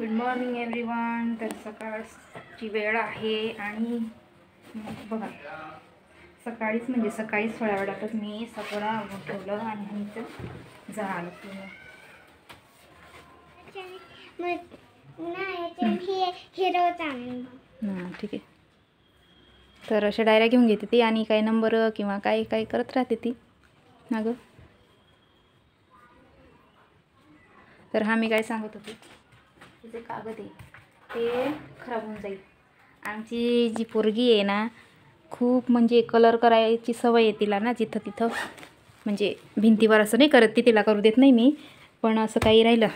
Good morning everyone. तर सकाळची वेळ आहे आणि बघा सकाळीच म्हणजे सकाळीच थोड्या वेळातच मी सगळं ठेवलं आणि ह्यांचं झालं पूर्ण. ठीक आहे. तर अशा डायऱ्या घेऊन घेते ती आणि काही नंबर किंवा काही काही करत राहते ती ना गं. तर हा मी काय सांगत होते, जे कागद आहे ते खराब होऊन जाईल. आमची जी पोरगी आहे ना, खूप म्हणजे कलर करायची सवय आहे तिला ना, जिथं तिथं म्हणजे भिंतीवर असं नाही करत ती, तिला करू देत नाही मी. पण असं काही राहिलं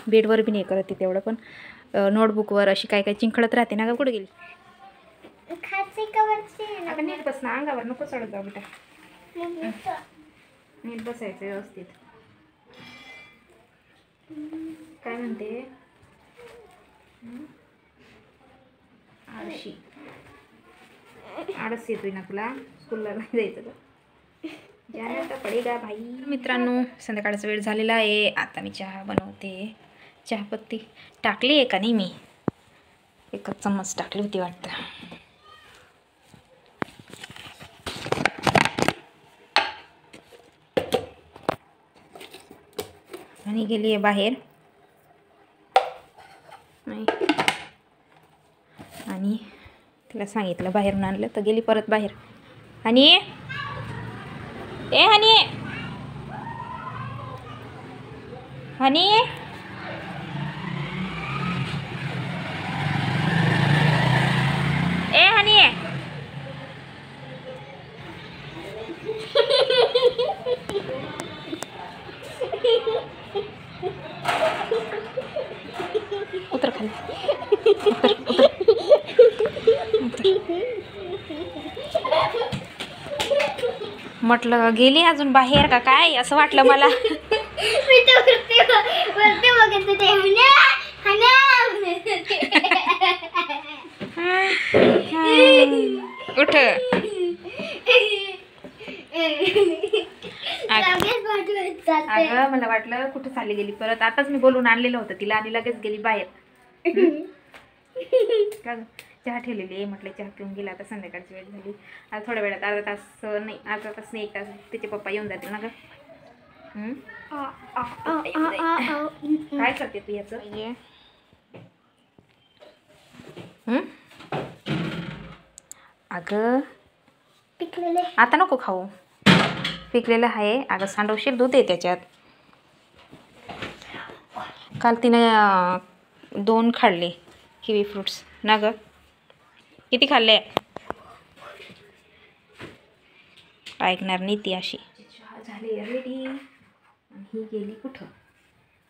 बेडवर बी नाही करत ती तेवढं, पण नोटबुकवर अशी काय काय चिंखळत राहते ना. का कुठे गेली? आता नीट बस ना, अंगावर नको चढत जाऊ बेटा. नीट बसायचं व्यवस्थित. काय म्हणते? आळस येतोय ना तुला, स्कूलला नाही जायचं का? जाना तर पडेगा भाई. मित्रांनो, संध्याकाळचा वेळ झालेला आहे. आता मी चहा बनवते. चहापत्ती टाकली आहे का नाही? मी एकच चम्मच टाकली होती वाटतं. आणि गेली आहे बाहेर आणि तिला सांगितलं बाहेरून आणलं तर गेली परत बाहेर. आणि हनी हनी हनी उतर खाली, उतर उतर. म्हटलं गेली अजून बाहेर का काय असं वाटलं मला. उठ. अगं मला वाटलं कुठं चालली गेली परत. आताच मी बोलून आणलेलं होतं तिला आणि लगेच गेली बाहेर. का चहा ठेवलेली आहे, म्हटलं चहा पिऊन गेला. आता संध्याकाळची वेळ झाली. आता थोड्या वेळात अर्धा तास नाही 1 तास तिचे पप्पा येऊन जातील ना गं. काय करते तू याचं? अगं आता नको खाऊ, पिकलेलं आहे. अगं सांडवशील, दूध आहे त्याच्यात. काल तिने 2 खाल्ले किवी फ्रूट्स ना गं. किती खाल्ले? ऐकणार नाही ती अशी. चहा झाली रेडी आणि ही गेली कुठं?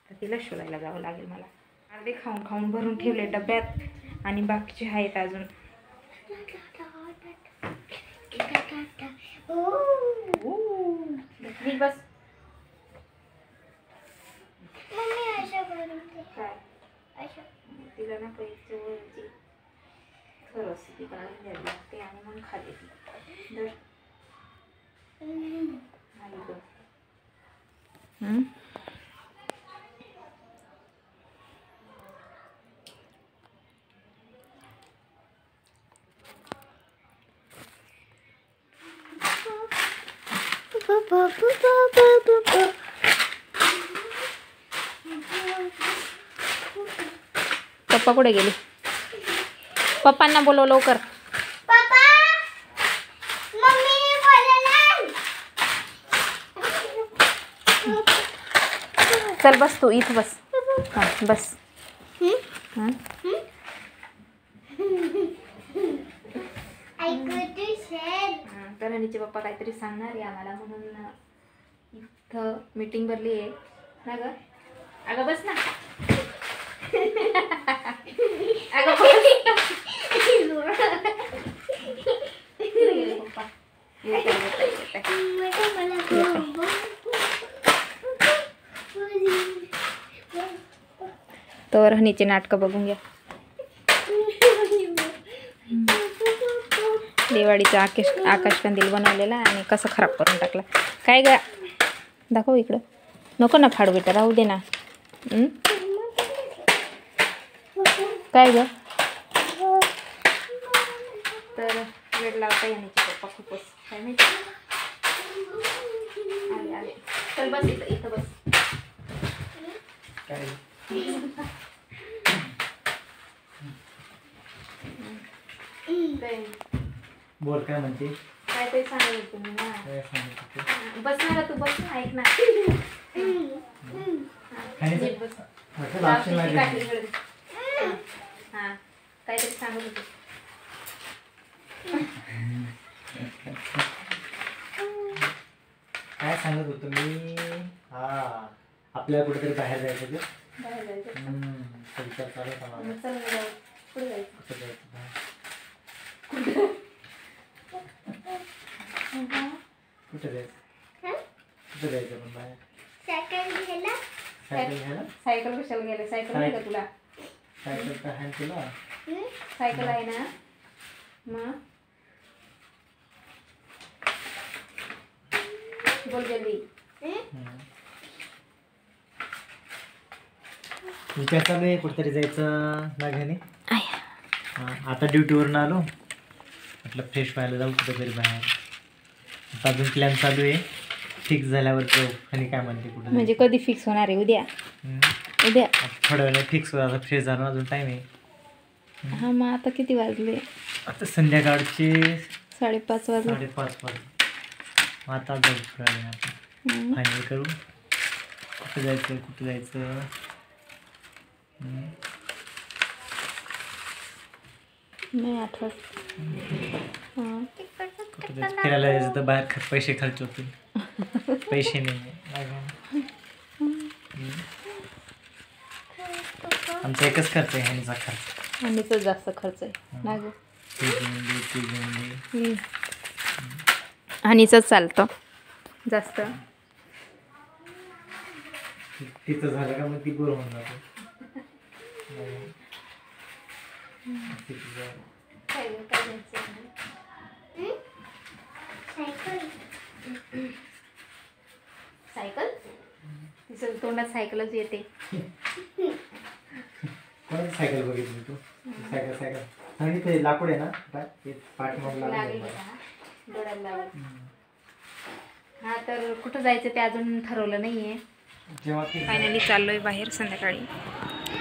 तर तिला शोधायला जावं लागेल मला. अर्धे खाऊन खाऊन भरून ठेवले डब्यात आणि बाकीचे आहेत अजून. बस तिला ना पैसे वरची थर असते ती काढून द्यावी लागते आणि मग खाते ती. पप्पा कुठे गेले? पप्पांना बोलव लवकर. चल बस तू इथं बस. हां बस. तर हनीचे पप्पा काहीतरी सांगणार आहे आम्हाला म्हणून इथं मीटिंग भरली आहे ना गं. अगं बस ना. अगं पप्पा तर हनीचे नाटकं बघून घ्या. दिवाळीचा आकाशकंदील बनवलेला आणि कसं खराब करून टाकला. काय ग दाखव इकडं. नको ना फाडू बेटा, राहू दे ना. काय ग? तर वेळ लावता येण्याची पप्पा खूपच काय माहिती. आले आले. चल बस इथं इथं बस. काय बोल काय म्हणते? काय तरी सांगेल तुम्ही ना. काय सांगते? बस ना तू बस ना ऐक ना. बस. हा काहीतरी सांगत होते. काय सांगत होतो मी? हा आपल्याला कुठेतरी बाहेर जायचं ते. बाहेर जायचं. विचार चालू होता माझा. चल जाऊ. पुढे जायचं. कुठे जायचं बाहेर? कुठे कुठे जायचं? कुठे जायचं पण बाहेर? सायकल घ्यायला. सायकल घ्यायला? सायकल कशाला गेले? सायकल नाही का तुला? सायकल तर आहे तुला. सायकल आहे ना मग बोल जल्दी. विचार चालू आहे कुठेतरी जायचं माघारी. आता ड्युटीवरून आलो म्हटलं फ्रेश व्हायला जाऊ कुठेतरी बाहेर. आता अजून प्लॅन चालू आहे. फिक्स झाल्यावर जाऊ. आणि काय म्हणते कुठे म्हणजे कधी फिक्स होणार आहे? उद्या. उद्या थोड्या वेळा फिक्स होईल. आता फ्रेश झालं अजून टाईम आहे. हा मग आता किती वाजले? आता संध्याकाळचे 5:30 वाजले. 5:30 वाजले. मग आता जाऊ थोड्या वेळा आपण फायनल करू कुठं जायचं कुठं जायचं. नाही आठवत. कुठं जायचं फिरायला जायचं तर बाहेर पैसे खर्च होतील. पैसे नाही आमचा एकच खर्च आहे. ह्यांचा खर्च आणि तो जास्त खर्च आहे ना ग. आणिच चालतं जास्त. तिचं झालं का मग ती बोर होऊन जाते. सायकल तिचं तोंडात सायकलच येते. कोणाची सायकल बघितली तू? सायकल सायकल सांगितलं लाकूड आहे ना पाठीमाग लागेल. हा तर कुठं जायचं ते अजून ठरवलं नाही आहे. फायनली चाललोय बाहेर संध्याकाळी.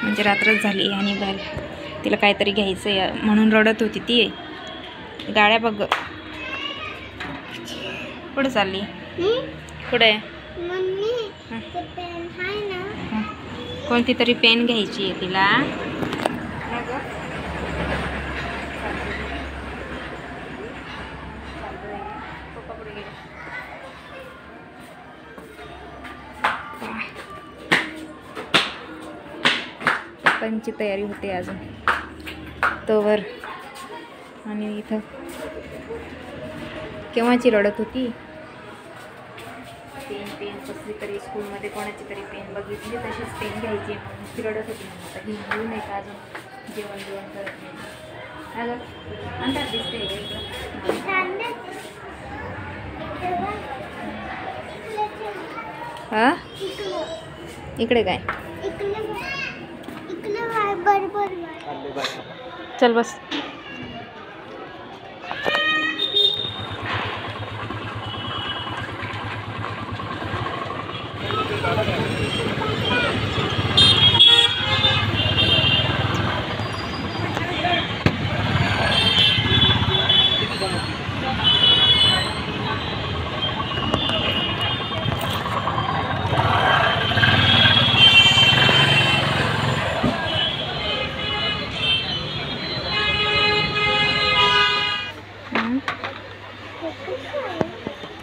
म्हणजे रात्रच झाली आणि बाहेर तिला काहीतरी घ्यायचं आहे म्हणून रडत होती ती. गाड्या बघ. कुठं चालली? कुठे? कोणती तरी पेन घ्यायची आहे तिला. पप्पांची तयारी होते अजून तोवर. आणि इथं केव्हाची रडत होती. पेन कसली तरी स्कूलमध्ये कोणाची तरी पेन बघितली तशीच पेन घ्यायची म्हणून ती रडत होती. आता घेऊन नाही का अजून जेवण करत नाही. अगं अंदाज दिसते हा. इकडे काय? चल बस.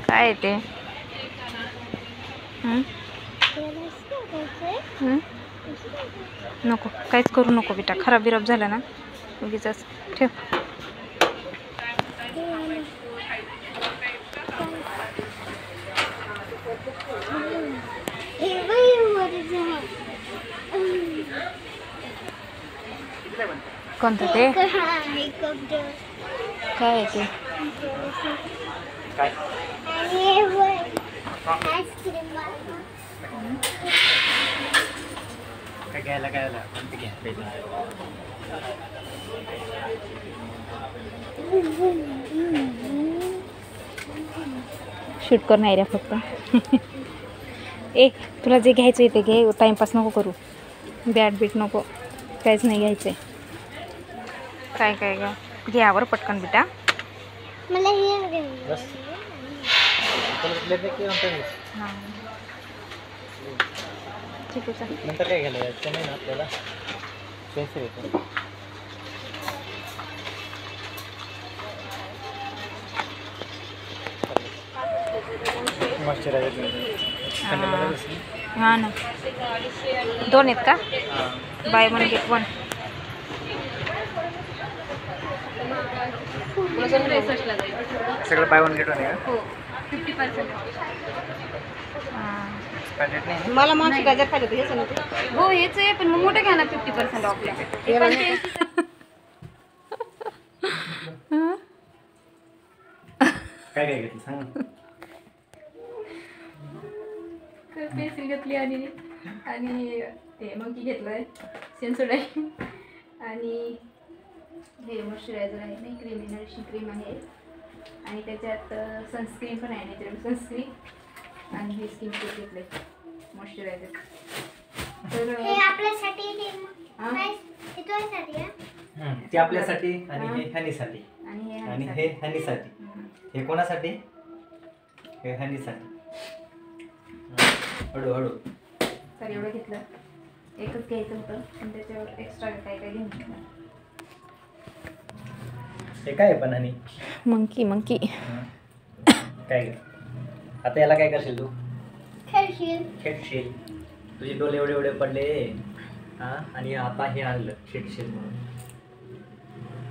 काय ते? नको काहीच करू नको बेटा. खराब बिराब झाला ना उगीच ठेव. कोणतं ते? काय ते? काय घ्यायला काय आलं पण ते घ्या पहिले. शूट कर नाही रे फक्त. ए तुला जे घ्यायचं आहे ते घे, टाईमपास नको करू. बॅट बीट नको, काहीच नाही घ्यायचं आहे. काय काय का घ्यावर पटकन बेटा. मला हे बस हां ठीक आहे चालेल. नंतर काय घ्यायला जायचं नाही ना आपल्याला, पेन्सिल येतो. हां ना, 2 आहेत का? Buy 1 get 1. सगळं बाय 1 गेट 1 आहे हो 50%. का? मला मागची गाजर खाली होती हेच नव्हते. हो हेच आहे, पण मग मोठं घ्या ना 50% ऑफला. काय काय घेतलं सांग ना. पेन्सिल घेतली आणि ते मंकी घेतलंय, सेन्सोडाईन आणि हे मॉइश्चरायझर आहे नाही, क्रीम नरिशिंग क्रीम आहे आणि त्याच्यात सनस्क्रीन पण आहे, नॅचरल सनस्क्रीन आणि हे स्किन केअर घेतलंय मॉइश्चरायझर. तर हे आपल्यासाठी हां हे तुझ्यासाठी आहे. ते आपल्यासाठी आणि हे हनीसाठी आणि आणि हे हनीसाठी. हे कोणासाठी? हे हनीसाठी. हळू हळू. तर एवढं घेतलं, एकच घ्यायचं होतं पण त्याच्यावर एक्स्ट्रा काय काय घेऊन घेतलं. हे काय आहे पण हनी? मंकी काय ग? आता याला काय करशील तू? खेळशील. खेळशील. तुझे डोळे एवढे एवढे पडले हा, आणि आता हे आणलं खेळशील म्हणून.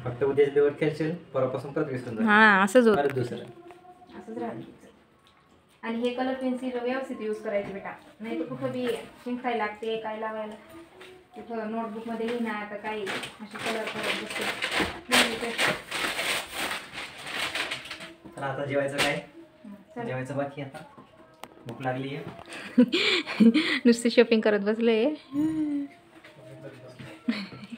फक्त उद्याच्या दिवस खेळशील, परवापासून परत विसरून जा. हां असंच होतं, परत दुसरं. असंच राहिलं. आणि हे कलर पेन्सिल व्यवस्थित यूज करायचे बेटा, नाही तर कुठं बी शिंकाय लागते, काय लावायला कुठं नोटबुकमध्ये लिहिणार तर काही असे कलर करत बसते. तर आता जेवायचं काय? चल. जेवायचं बाकी आता, भूक लागली आहे. नुसती शॉपिंग करत बसले.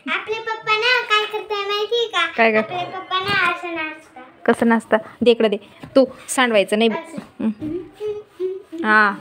आपले पप्पा ना काय करताय माहिती का? काय आपले पप्पा ना असं नाचतात. कसं नाचता? दे इकडं दे, तू सांडवायचं नाही. हां